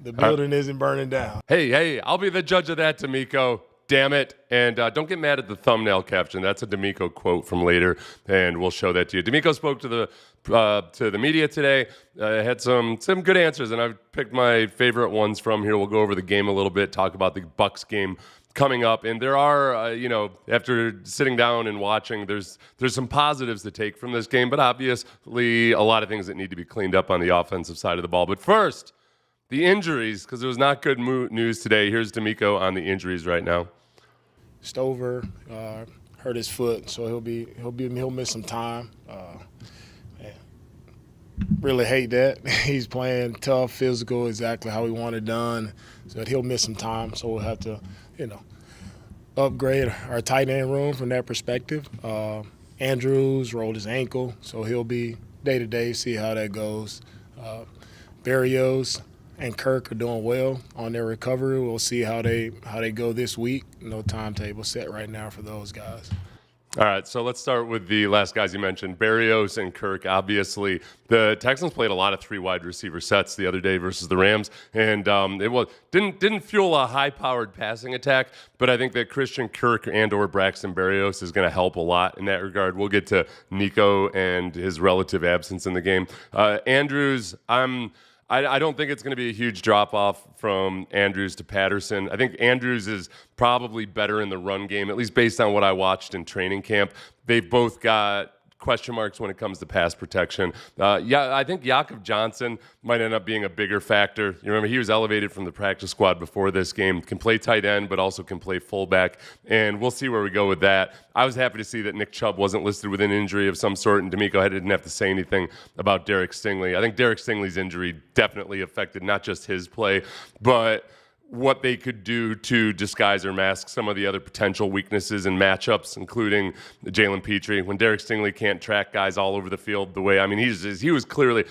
The building isn't burning down. Hey, I'll be the judge of that, DeMeco. Damn it. And don't get mad at the thumbnail caption. That's a DeMeco quote from later, and we'll show that to you. DeMeco spoke to the media today. Had some good answers, and I've picked my favorite ones from here. We'll go over the game a little bit, talk about the Bucs game coming up. And there are, after sitting down and watching, there's some positives to take from this game, but obviously a lot of things that need to be cleaned up on the offensive side of the ball. But first, the injuries, because it was not good news today. Here's DeMeco on the injuries right now. Stover hurt his foot, so he'll miss some time. Really hate that. He's playing tough, physical, exactly how we want it done. So he'll miss some time. So we'll have to, upgrade our tight end room from that perspective. Andrews rolled his ankle, so he'll be day to day. See how that goes. Berrios and Kirk are doing well on their recovery. We'll see how they go this week. No timetable set right now for those guys. All right, so let's start with the last guys you mentioned, Berrios and Kirk. Obviously, the Texans played a lot of 3 wide receiver sets the other day versus the Rams, and didn't fuel a high-powered passing attack. But I think that Christian Kirk and/or Braxton Berrios is going to help a lot in that regard. We'll get to Nico and his relative absence in the game. Andrews, I don't think it's going to be a huge drop-off from Andrews to Patterson. I think Andrews is probably better in the run game, at least based on what I watched in training camp. They've both got question marks when it comes to pass protection. I think Jakob Johnson might end up being a bigger factor. You remember, he was elevated from the practice squad before this game. Can play tight end, but also can play fullback, and we'll see where we go with that. I was happy to see that Nick Chubb wasn't listed with an injury of some sort, and DeMeco didn't have to say anything about Derek Stingley. I think Derek Stingley's injury definitely affected not just his play, but what they could do to disguise or mask some of the other potential weaknesses and matchups, including Jalen Petrie. When Derek Stingley can't track guys all over the field the way, he was clearly.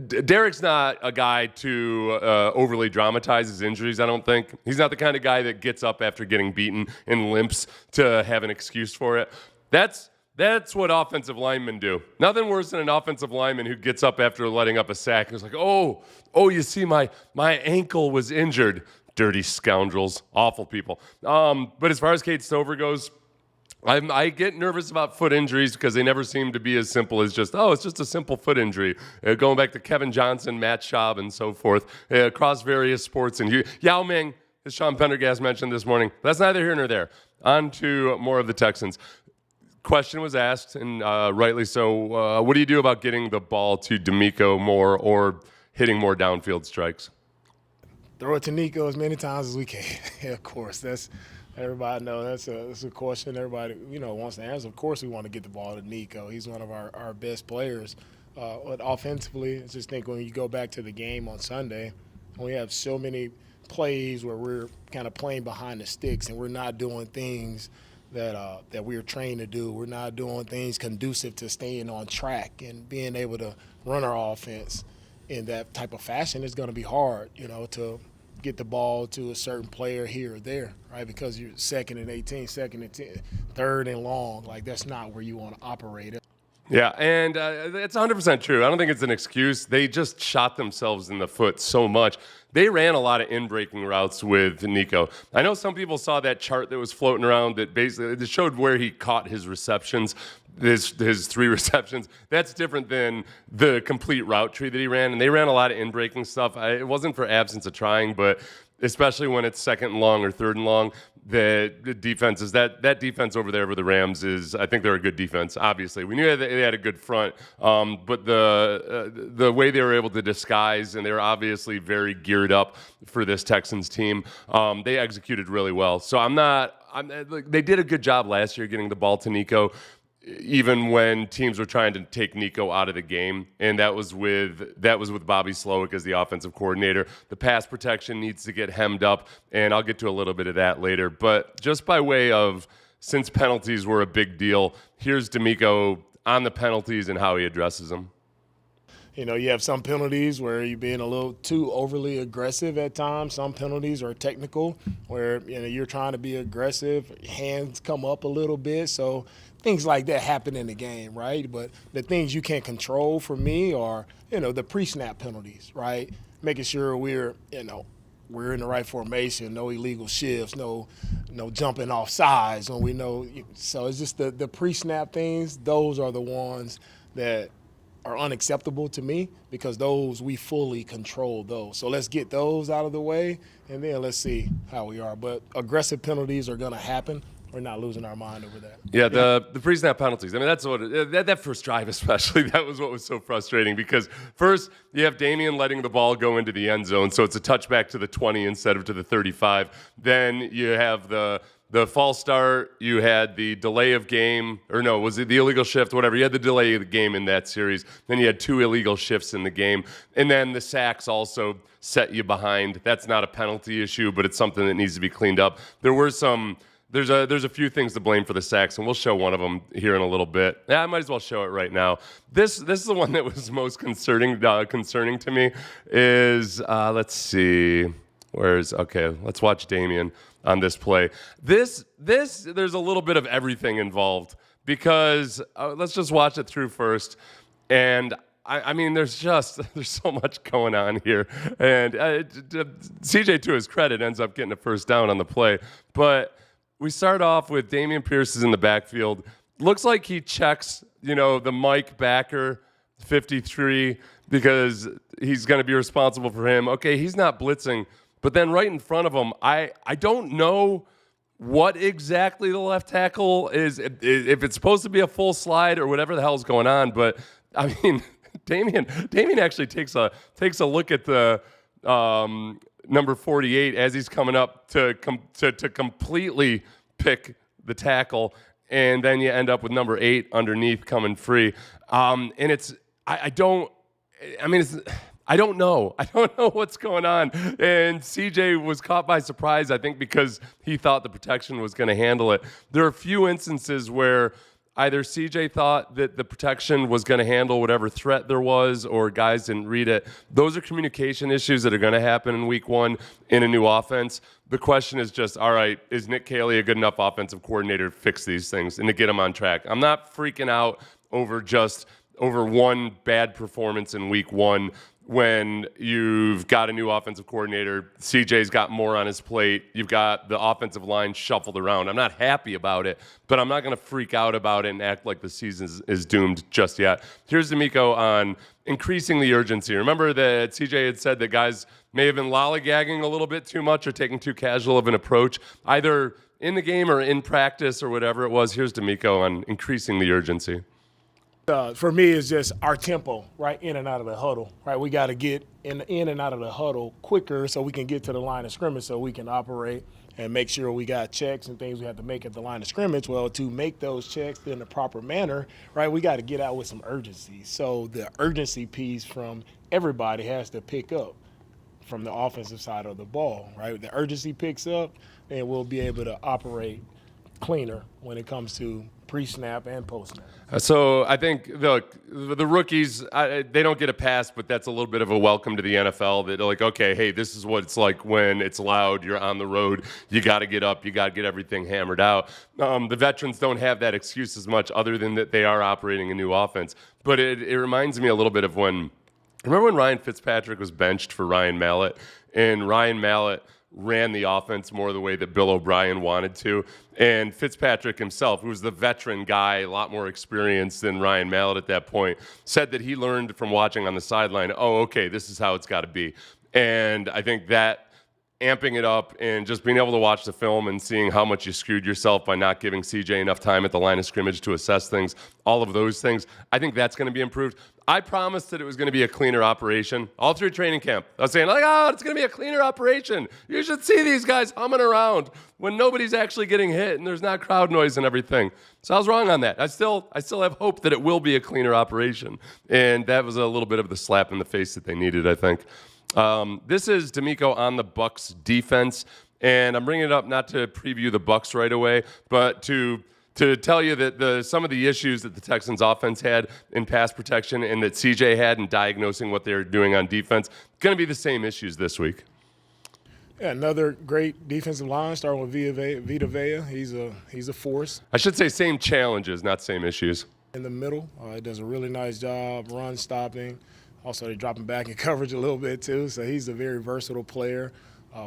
Derek's not a guy to overly dramatize his injuries, I don't think. He's not the kind of guy that gets up after getting beaten and limps to have an excuse for it. That's what offensive linemen do. Nothing worse than an offensive lineman who gets up after letting up a sack and is like, oh, you see, my ankle was injured. Dirty scoundrels, awful people. But as far as Kate Stover goes, I get nervous about foot injuries because they never seem to be as simple as just, it's just a simple foot injury. Going back to Kevin Johnson, Matt Schaub, and so forth, across various sports. And Yao Ming, as Sean Pendergast mentioned this morning, that's neither here nor there. On to more of the Texans. Question was asked, and rightly so, what do you do about getting the ball to DeMeco more or hitting more downfield strikes? Throw it to Nico as many times as we can. Of course, everybody knows that's a question everybody wants to answer. Of course, we want to get the ball to Nico. He's one of our best players. But offensively, I just think when you go back to the game on Sunday, we have so many plays where we're kind of playing behind the sticks and we're not doing things that we're trained to do. We're not doing things conducive to staying on track and being able to run our offense in that type of fashion. It's going to be hard, to get the ball to a certain player here or there, right? Because you're 2nd and 18, 2nd and 10, 3rd and long. Like, that's not where you want to operate it. Yeah, and it's 100% true. I don't think it's an excuse. They just shot themselves in the foot so much. They ran a lot of in-breaking routes with Nico. I know some people saw that chart that was floating around that basically showed where he caught his receptions, his 3 receptions. That's different than the complete route tree that he ran, and they ran a lot of in-breaking stuff. It wasn't for absence of trying, but especially when it's 2nd and long or 3rd and long, the defense is that defense over there with the Rams is, I think they're a good defense. Obviously, we knew they had a good front, but the way they were able to disguise, and they're obviously very geared up for this Texans team. They executed really well. So they did a good job last year getting the ball to Nico, even when teams were trying to take Nico out of the game, and that was with Bobby Slowick as the offensive coordinator. The pass protection needs to get hemmed up, and I'll get to a little bit of that later. But just by way of, since penalties were a big deal, here's DeMeco on the penalties and how he addresses them. You have some penalties where you're being a little too overly aggressive at times. Some penalties are technical where you're trying to be aggressive, hands come up a little bit. So things like that happen in the game, right? But the things you can't control for me are, the pre-snap penalties, right? making sure we're in the right formation, no illegal shifts, no jumping off sides when we know. So it's just the pre-snap things. Those are the ones that are unacceptable to me because those we fully control those. So let's get those out of the way, and then let's see how we are. But aggressive penalties are going to happen. We're not losing our mind over that. Yeah, the pre-snap penalties. I mean, that's what that first drive especially, that was what was so frustrating because first you have Damian letting the ball go into the end zone, so it's a touchback to the 20 instead of to the 35. Then you have the false start, you had the delay of game, or no, was it the illegal shift, whatever. You had the delay of the game in that series. Then you had 2 illegal shifts in the game. And then the sacks also set you behind. That's not a penalty issue, but it's something that needs to be cleaned up. There's a few things to blame for the sacks, and we'll show one of them here in a little bit. Yeah, I might as well show it right now. This is the one that was most concerning to me is, let's see, let's watch Damian on this play. There's a little bit of everything involved because let's just watch it through first. And I mean, there's so much going on here. And CJ, to his credit, ends up getting a first down on the play. But we start off with Dameon Pierce is in the backfield. Looks like he checks, the Mike backer, 53, because he's going to be responsible for him. Okay, he's not blitzing. But then right in front of him, I don't know what exactly the left tackle is, if it's supposed to be a full slide or whatever the hell's going on. But, I mean, Damian actually takes a look at the number 48 as he's coming up to completely pick the tackle, and then you end up with number 8 underneath coming free. And I don't know. I don't know what's going on. And CJ was caught by surprise, I think, because he thought the protection was going to handle it. There are a few instances where either CJ thought that the protection was going to handle whatever threat there was, or guys didn't read it. Those are communication issues that are going to happen in week 1 in a new offense. The question is just, all right, is Nick Caley a good enough offensive coordinator to fix these things and to get them on track? I'm not freaking out over one bad performance in week 1 when you've got a new offensive coordinator. CJ's got more on his plate. You've got the offensive line shuffled around. I'm not happy about it, but I'm not going to freak out about it and act like the season is doomed just yet. Here's DeMeco on increasing the urgency. Remember that CJ had said that guys may have been lollygagging a little bit too much or taking too casual of an approach, either in the game or in practice or whatever it was. Here's DeMeco on increasing the urgency. For me, it's just our tempo, right, in and out of the huddle, right? We got to get in and out of the huddle quicker so we can get to the line of scrimmage so we can operate and make sure we got checks and things we have to make at the line of scrimmage. Well, to make those checks in the proper manner, right, we got to get out with some urgency. So the urgency piece from everybody has to pick up from the offensive side of the ball, right? The urgency picks up, and we'll be able to operate cleaner when it comes to pre-snap and post-snap. So I think the rookies, they don't get a pass, but that's a little bit of a welcome to the NFL. That they're like, okay, hey, this is what it's like when it's loud, you're on the road, you got to get up, you got to get everything hammered out. The veterans don't have that excuse as much, other than that they are operating a new offense. But it reminds me a little bit of remember when Ryan Fitzpatrick was benched for Ryan Mallett, and Ryan Mallett ran the offense more the way that Bill O'Brien wanted to. And Fitzpatrick himself, who was the veteran guy, a lot more experience than Ryan Mallett at that point, said that he learned from watching on the sideline, oh, okay, this is how it's got to be. And I think that amping it up and just being able to watch the film and seeing how much you screwed yourself by not giving CJ enough time at the line of scrimmage to assess things, all of those things, I think that's going to be improved. I promised that it was going to be a cleaner operation all through training camp. I was saying, it's going to be a cleaner operation. You should see these guys humming around when nobody's actually getting hit and there's not crowd noise and everything. So I was wrong on that. I still have hope that it will be a cleaner operation. And that was a little bit of the slap in the face that they needed, I think. This is DeMeco on the Bucs defense, and I'm bringing it up not to preview the Bucs right away, but to tell you that some of the issues that the Texans offense had in pass protection and that CJ had in diagnosing what they were doing on defense, going to be the same issues this week. Yeah, another great defensive line, starting with Vita Vea. He's a force. I should say same challenges, not same issues. In the middle, he does a really nice job run stopping. Also, they drop him back in coverage a little bit too. So he's a very versatile player.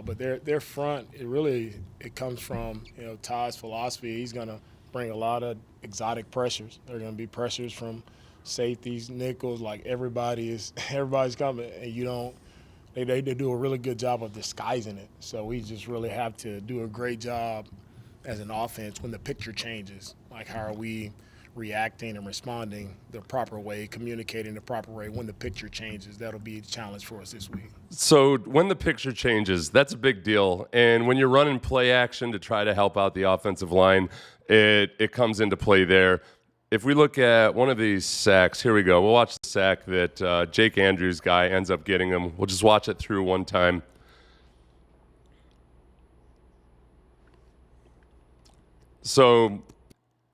But their front, it comes from Todd's philosophy. He's going to bring a lot of exotic pressures. There are going to be pressures from safeties, nickels, like everybody's coming, and they do a really good job of disguising it. So we just really have to do a great job as an offense when the picture changes. Like, how are we reacting and responding the proper way, communicating the proper way when the picture changes? That'll be a challenge for us this week. So when the picture changes, that's a big deal. And when you're running play action to try to help out the offensive line, it comes into play there. If we look at one of these sacks, here we go. We'll watch the sack that Jake Andrews' guy ends up getting him. We'll just watch it through one time. So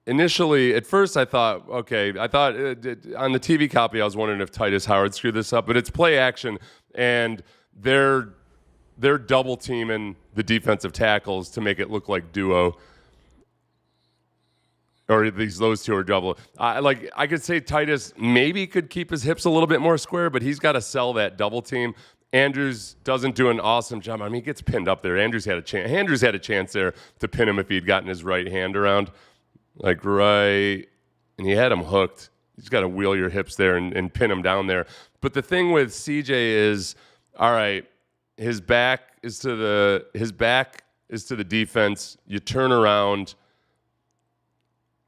initially, at first I thought on the TV copy I was wondering if Titus Howard screwed this up, but it's play action, and they're double teaming the defensive tackles to make it look like duo. Or at least those two are double. I could say Titus maybe could keep his hips a little bit more square, but he's got to sell that double team. Andrews doesn't do an awesome job. I mean, he gets pinned up there. Andrews had a chance there to pin him if he'd gotten his right hand around, and he had him hooked. You just got to wheel your hips there and pin him down there. But the thing with CJ is, all right, his back is to the defense. You turn around,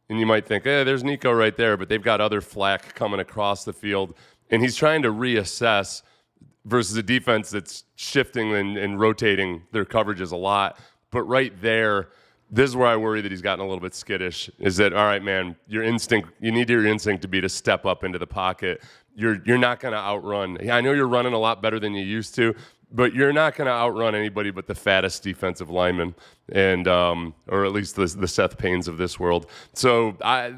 and you might think, there's Nico right there, but they've got other flack coming across the field, and he's trying to reassess versus a defense that's shifting and rotating their coverages a lot. But right there, this is where I worry that he's gotten a little bit skittish, is that, all right, man, you need your instinct to be to step up into the pocket. You're not going to outrun. I know you're running a lot better than you used to, but you're not going to outrun anybody but the fattest defensive lineman, and or at least the Seth Paynes of this world. So I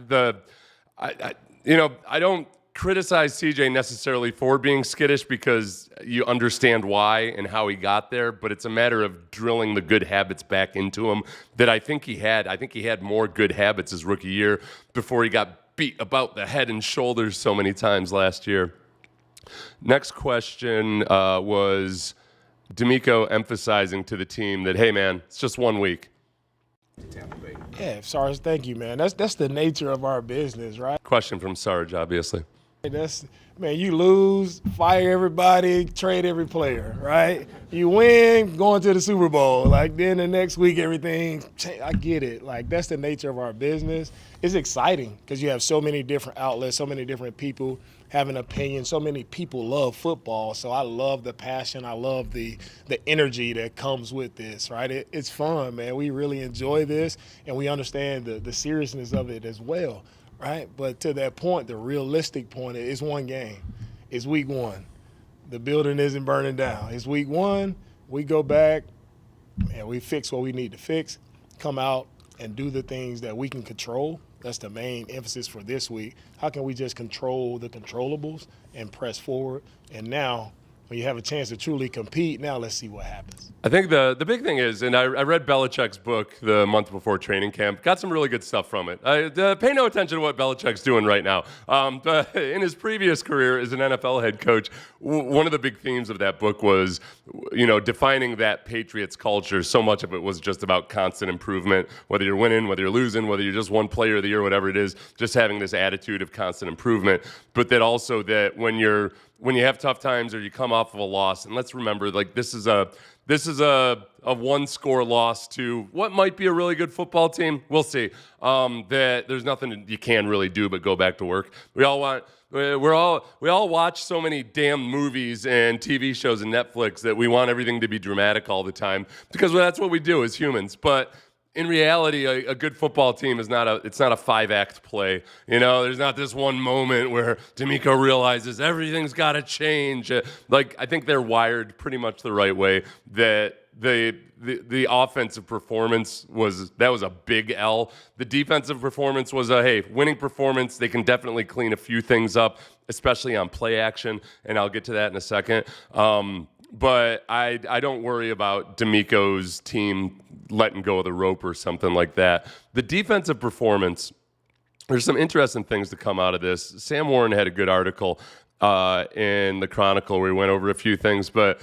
don't criticize CJ necessarily for being skittish, because you understand why and how he got there, but it's a matter of drilling the good habits back into him that I think he had. I think he had more good habits his rookie year before he got beat about the head and shoulders so many times last year. Next question was DeMeco emphasizing to the team that, hey, man, it's just 1 week. Yeah, Sarge, thank you, man. That's the nature of our business, right? Question from Sarge, obviously. You lose, fire everybody, trade every player, right? You win, going to the Super Bowl. Then the next week, everything, I get it. That's the nature of our business. It's exciting because you have so many different outlets, so many different people have an opinion. So many people love football. So I love the passion. I love the energy that comes with this, right? It's fun, man. We really enjoy this, and we understand the seriousness of it as well. Right, but to that point, the realistic point is one game. It's week one. The building isn't burning down. It's week one. We go back and we fix what we need to fix, come out and do the things that we can control. That's the main emphasis for this week. How can we just control the controllables and press forward? And now, when you have a chance to truly compete, now let's see what happens. I think the big thing is, and I read Belichick's book the month before training camp, got some really good stuff from it. Pay no attention to what Belichick's doing right now. But in his previous career as an NFL head coach, one of the big themes of that book was, defining that Patriots culture. So much of it was just about constant improvement, whether you're winning, whether you're losing, whether you're just one player of the year, whatever it is, just having this attitude of constant improvement. But that also that when you have tough times or you come off of a loss, and let's remember, this is a one-score loss to what might be a really good football team. We'll see. That there's nothing you can really do but go back to work. We all watch so many damn movies and TV shows and Netflix that we want everything to be dramatic all the time, because that's what we do as humans. But in reality, a good football team is not a 5-act play. There's not this one moment where DeMeco realizes everything's got to change. I think they're wired pretty much the right way. That the offensive performance was a big L. The defensive performance was a winning performance. They can definitely clean a few things up, especially on play action, and I'll get to that in a second. But I don't worry about DeMeco's team letting go of the rope or something like that. The defensive performance, there's some interesting things to come out of this. Sam Warren had a good article in the Chronicle where we went over a few things, but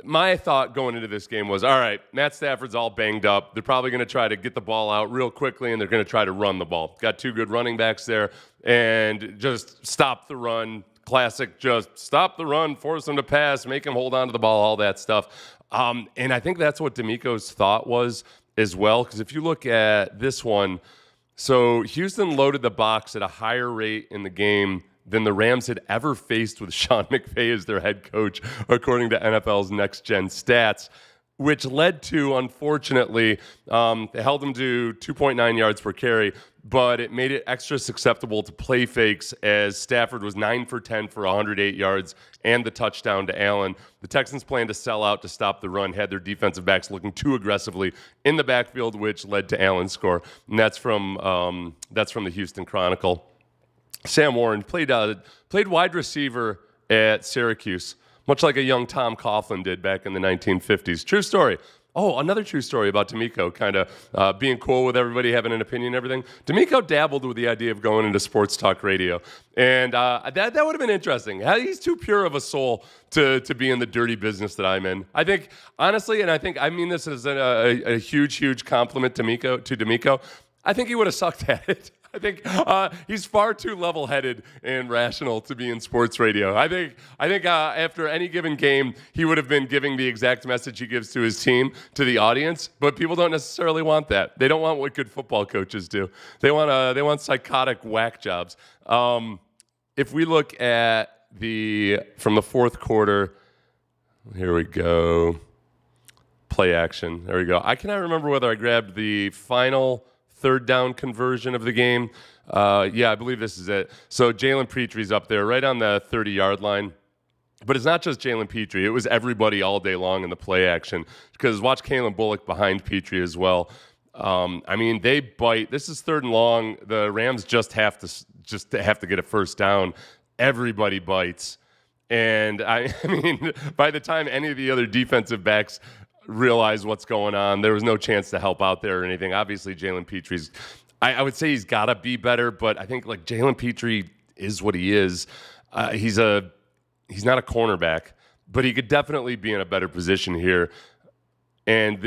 my thought going into this game was, all right, Matt Stafford's all banged up. They're probably going to try to get the ball out real quickly, and they're going to try to run the ball. Got two good running backs there, and just stop the run. Classic, just stop the run, force them to pass, make them hold on to the ball, all that stuff. And I think that's what DeMeco's thought was as well, because if you look at this one, so Houston loaded the box at a higher rate in the game than the Rams had ever faced with Sean McVay as their head coach, according to NFL's Next Gen Stats, which led to, unfortunately, they held them to 2.9 yards per carry, but it made it extra susceptible to play fakes as Stafford was 9 for 10 for 108 yards and the touchdown to Allen. The Texans planned to sell out to stop the run, had their defensive backs looking too aggressively in the backfield, which led to Allen's score. And that's from the Houston Chronicle. Sam Warren played wide receiver at Syracuse, much like a young Tom Coughlin did back in the 1950s. True story. Oh, another true story about DeMeco, kind of being cool with everybody, having an opinion and everything. DeMeco dabbled with the idea of going into sports talk radio, and that would have been interesting. He's too pure of a soul to be in the dirty business that I'm in. I think, honestly, and I mean this as a huge compliment to DeMeco, I think he would have sucked at it. I think he's far too level-headed and rational to be in sports radio. I think after any given game, he would have been giving the exact message he gives to his team to the audience. But people don't necessarily want that. They don't want what good football coaches do. They want psychotic whack jobs. If we look at from the fourth quarter, here we go. Play action. There we go. I cannot remember whether I grabbed the final third down conversion of the game. I believe this is it. So Jalen Petry's up there right on the 30-yard line. But it's not just Jalen Petry. It was everybody all day long in the play action, because watch Kalen Bullock behind Petry as well. They bite. This is third and long. The Rams just have to get a first down. Everybody bites. And by the time any of the other defensive backs realize what's going on, there was no chance to help out there or anything. Obviously, Jalen Petry's, I would say he's got to be better, but I think like Jalen Petry is what he is. He's not a cornerback, but he could definitely be in a better position here. And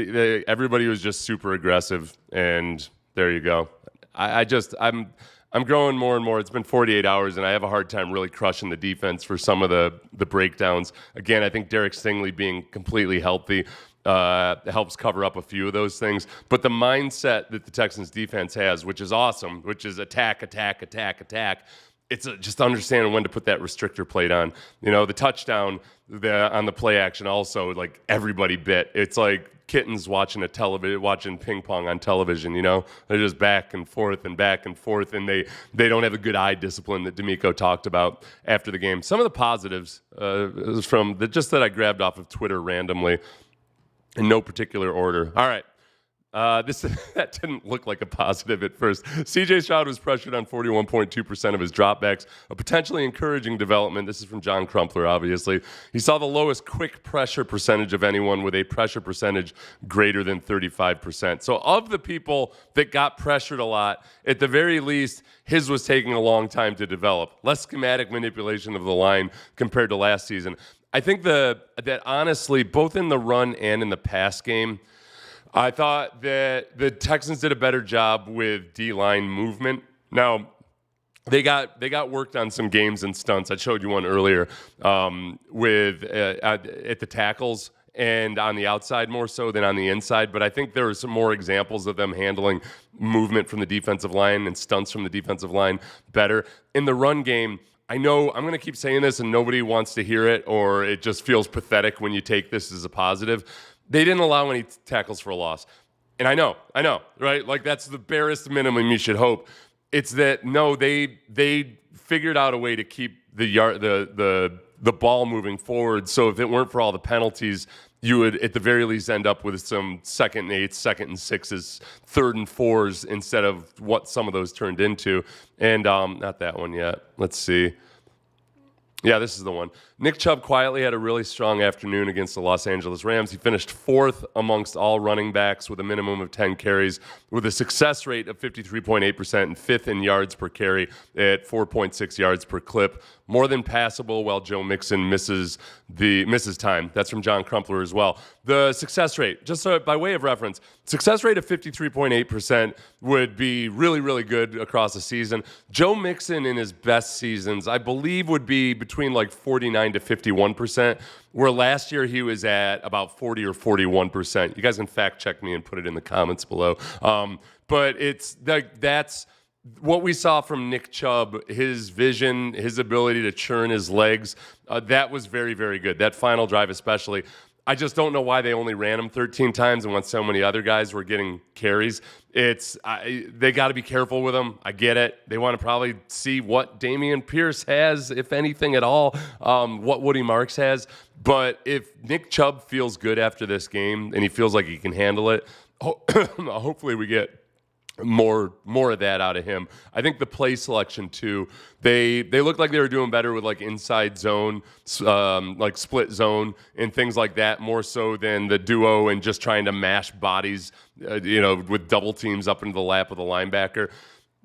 everybody was just super aggressive, and there you go. I'm growing more and more. It's been 48 hours, and I have a hard time really crushing the defense for some of the breakdowns. Again, I think Derek Stingley being completely healthy helps cover up a few of those things. But the mindset that the Texans defense has, which is awesome, which is attack, it's just understanding when to put that restrictor plate on. The touchdown on the play action also, like everybody bit. It's like kittens watching ping pong on television. They're just back and forth, and they don't have a good eye discipline that DeMeco talked about after the game. Some of the positives from that I grabbed off of Twitter randomly, in no particular order. All right. That didn't look like a positive at first. C.J. Stroud was pressured on 41.2% of his dropbacks, a potentially encouraging development. This is from John Crumpler, obviously. He saw the lowest quick pressure percentage of anyone with a pressure percentage greater than 35%. So of the people that got pressured a lot, at the very least, his was taking a long time to develop. Less schematic manipulation of the line compared to last season. I think that honestly, both in the run and in the pass game, I thought that the Texans did a better job with D-line movement. Now, they got worked on some games and stunts. I showed you one earlier with at the tackles and on the outside more so than on the inside. But I think there are some more examples of them handling movement from the defensive line and stunts from the defensive line better. In the run game, I know I'm going to keep saying this and nobody wants to hear it, or it just feels pathetic when you take this as a positive. They didn't allow any tackles for a loss. And I know, right? Like that's the barest minimum you should hope. It's that, no, they figured out a way to keep the ball moving forward. So if it weren't for all the penalties, you would at the very least end up with some 2nd and 8s, 2nd and 6s, 3rd and 4s instead of what some of those turned into. And not that one yet. Let's see. Yeah, this is the one. Nick Chubb quietly had a really strong afternoon against the Los Angeles Rams. He finished 4th amongst all running backs with a minimum of 10 carries, with a success rate of 53.8% and 5th in yards per carry at 4.6 yards per clip. more than passable while Joe Mixon misses time. That's from John Crumpler as well. The success rate, just by way of reference, success rate of 53.8% would be really, really good across the season. Joe Mixon in his best seasons, I believe, would be between like 49 to 51%, where last year he was at about 40 or 41%. You guys can fact check me and put it in the comments below. But it's that's what we saw from Nick Chubb, his vision, his ability to churn his legs. That was very, very good. That final drive especially. I just don't know why they only ran him 13 times and when so many other guys were getting carries. They got to be careful with him. I get it. They want to probably see what Dameon Pierce has, if anything at all, what Woody Marks has. But if Nick Chubb feels good after this game and he feels like he can handle it, hopefully we get more of that out of him. I think the play selection too, they looked like they were doing better with like inside zone, like split zone and things like that, more so than the duo and just trying to mash bodies, with double teams up into the lap of the linebacker.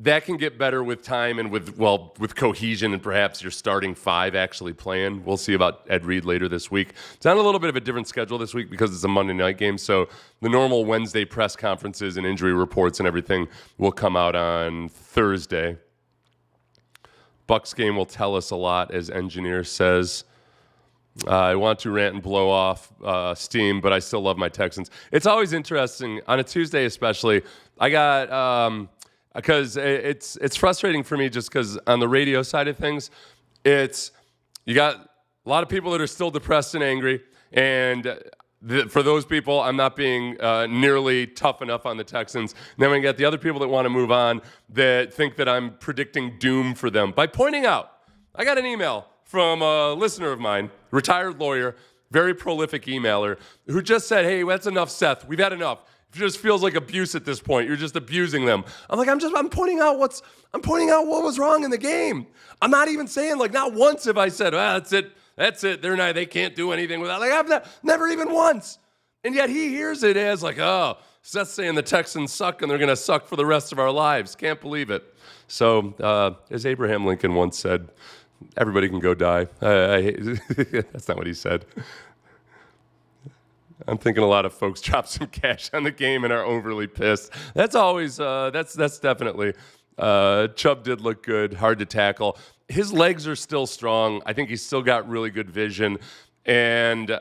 That can get better with time and with cohesion and perhaps your starting five actually playing. We'll see about Ed Reed later this week. It's on a little bit of a different schedule this week because it's a Monday night game, so the normal Wednesday press conferences and injury reports and everything will come out on Thursday. Bucs game will tell us a lot, as Engineer says. I want to rant and blow off steam, but I still love my Texans. It's always interesting, on a Tuesday especially, I got... because it's frustrating for me just because on the radio side of things, you got a lot of people that are still depressed and angry. And for those people, I'm not being nearly tough enough on the Texans. And then we get the other people that want to move on that think that I'm predicting doom for them by pointing out, I got an email from a listener of mine, retired lawyer, very prolific emailer, who just said, hey, that's enough, Seth. We've had enough. It just feels like abuse at this point. You're just abusing them. I'm like, I'm pointing out what was wrong in the game. I'm not even saying, like, not once have I said, that's it. They can't do anything without. Like, I've never even once. And yet he hears it as like, oh, Seth's saying the Texans suck and they're going to suck for the rest of our lives. Can't believe it. So, as Abraham Lincoln once said, everybody can go die. That's not what he said. I'm thinking a lot of folks dropped some cash on the game and are overly pissed. That's always, that's definitely. Chubb did look good, hard to tackle. His legs are still strong. I think he's still got really good vision, and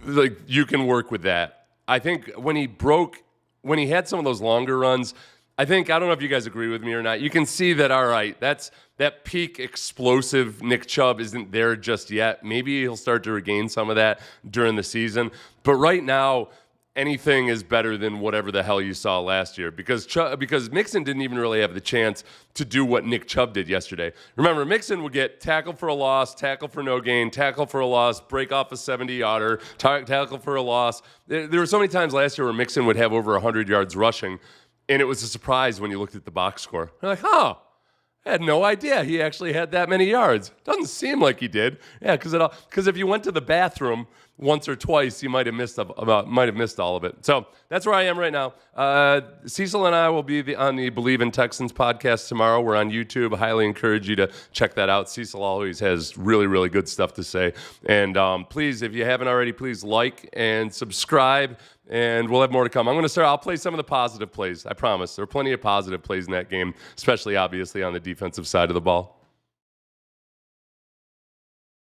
like you can work with that. I think when he had some of those longer runs, I don't know if you guys agree with me or not. You can see that, all right, that peak explosive Nick Chubb isn't there just yet. Maybe he'll start to regain some of that during the season. But right now, anything is better than whatever the hell you saw last year because Mixon didn't even really have the chance to do what Nick Chubb did yesterday. Remember, Mixon would get tackle for a loss, tackle for no gain, tackle for a loss, break off a 70-yarder, tackle for a loss. There were so many times last year where Mixon would have over 100 yards rushing, and it was a surprise when you looked at the box score. You're like, I had no idea he actually had that many yards. Doesn't seem like he did. Yeah, because if you went to the bathroom once or twice, you might have missed all of it. So that's where I am right now. Cecil and I will be on the Believe in Texans podcast tomorrow. We're on YouTube. I highly encourage you to check that out. Cecil always has really, really good stuff to say. And please, if you haven't already, please like and subscribe. And we'll have more to come. I'll play some of the positive plays. I promise. There are plenty of positive plays in that game, especially obviously on the defensive side of the ball.